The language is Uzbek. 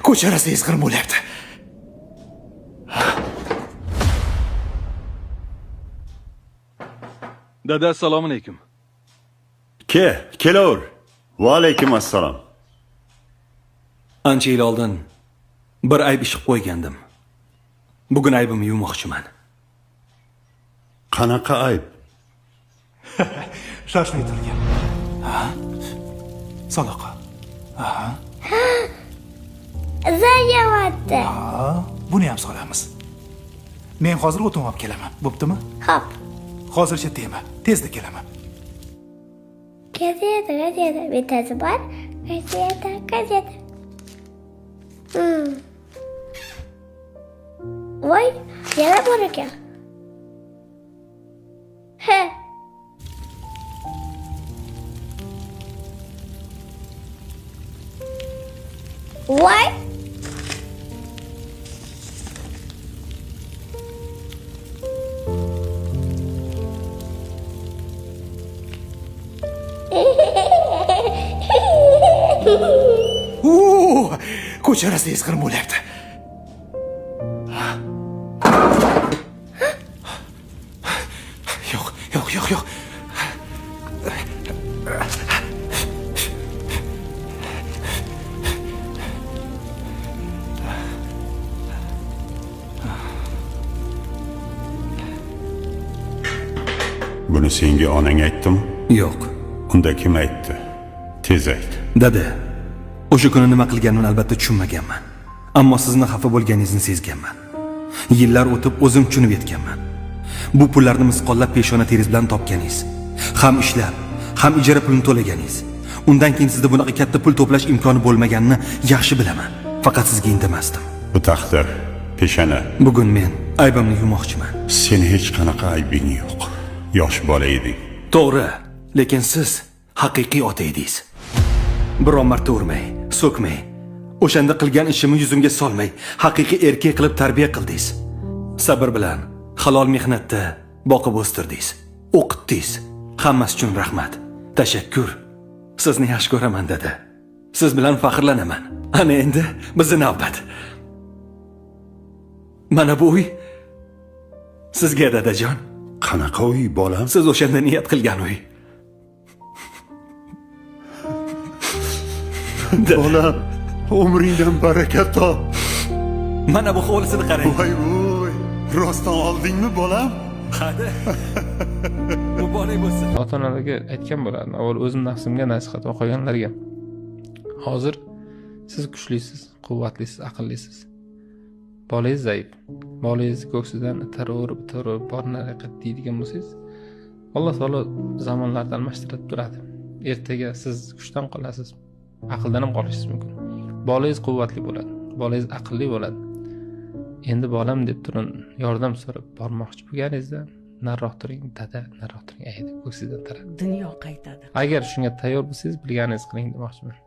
Ko'cha rasangiz qirin bo'lyapti. Dada, assalomu alaykum. Kelaver. Va alaykum assalom. Ancha yil oldin bir ayb ishib qo'ygandim. Bugun aybimni yuvmoqchiman. Qanaqa ayb? Shoshmay turgin. Saloqa. Zaryapti. Buni ham solamiz. Men hozir o'tin olib kelaman. Bo'ptimi? Xo'p. Hozircha tema. Tezda kelaman. Gazeta. Bittasi bor. Gazeta. Voy, yana bor ekan. Voy. Ko'cha rasangiz qirin bo'lyapti. Yo'q. Buni senga onang aytdimi? Yo'q. Unda kim aytdi? Tez ayt. Dada, o'sha kuni nima qilganimni albatta tushunmaganman. Ammo sizni xafa bo'lganingizni sezganman. Yillar o'tib o'zim tushunib yetganman. Bu pullarni misqollab peshona teringiz bilan topganingiz, ham ishlab, ham ijara pulini to'laganingiz. Undan keyin sizda bunaqa katta pul to'plash imkoni bo'lmaganini yaxshi bilaman. Faqat sizga indamasdim. Bu taqdir, peshana. Bugun men aybimni yuvmoqchiman. Sen hech qanaqa aybing yo'q. Yosh bola eding. To'g'ri, lekin siz haqiqiy ota edingiz. Biron marta urmay, so'kmay, o'shanda qilgan ishimni yuzimga solmay, haqiqiy erkak qilib tarbiya qildingiz. Sabr bilan, halol mehnatda boqib o'stirdingiz, o'qitdingiz. Hammasi uchun rahmat. Tashakkur. Sizni yaxshi ko'raman, dada. Siz bilan faxrlanaman. Ana endi bizning navbat. Mana bu uy sizga, dadajon. Qanaqa uy, bolam? Siz o'shanda niyat qilgan uy. Bolam, umringdan baraka top. Mana bu hovlisini qarang. Voy, rostdan oldingmi, bolam? Hadi. Muborak bo'lsin. Ota-onalarga aytgan bo'lardim, avval o'zim nafsimga nasihat va qolganlarga. Hozir siz kuchlisiz, quvvatlisiz, aqllisiz. Bolangiz zaif. Bolangiz ko'ksidan itarib bor nariga deydigan bo'lsangiz, Alloh taolo zamonlarni almashtirib turadi. Ertaga siz kuchdan qolasiz, aqldan ham qolishingiz mumkin. Bolangiz quvvatli bo'ladi, bolangiz aqlli bo'ladi. Endi bolam deb turib yordam so'rab bormoqchi bo'lganingizda, nariroq turing, dada, nariroq turing, aytib ko'ksingizdan tarab. Dunyo qaytadi. Agar shunga tayyor bo'lsangiz, bilganingizni qiling demoqchiman.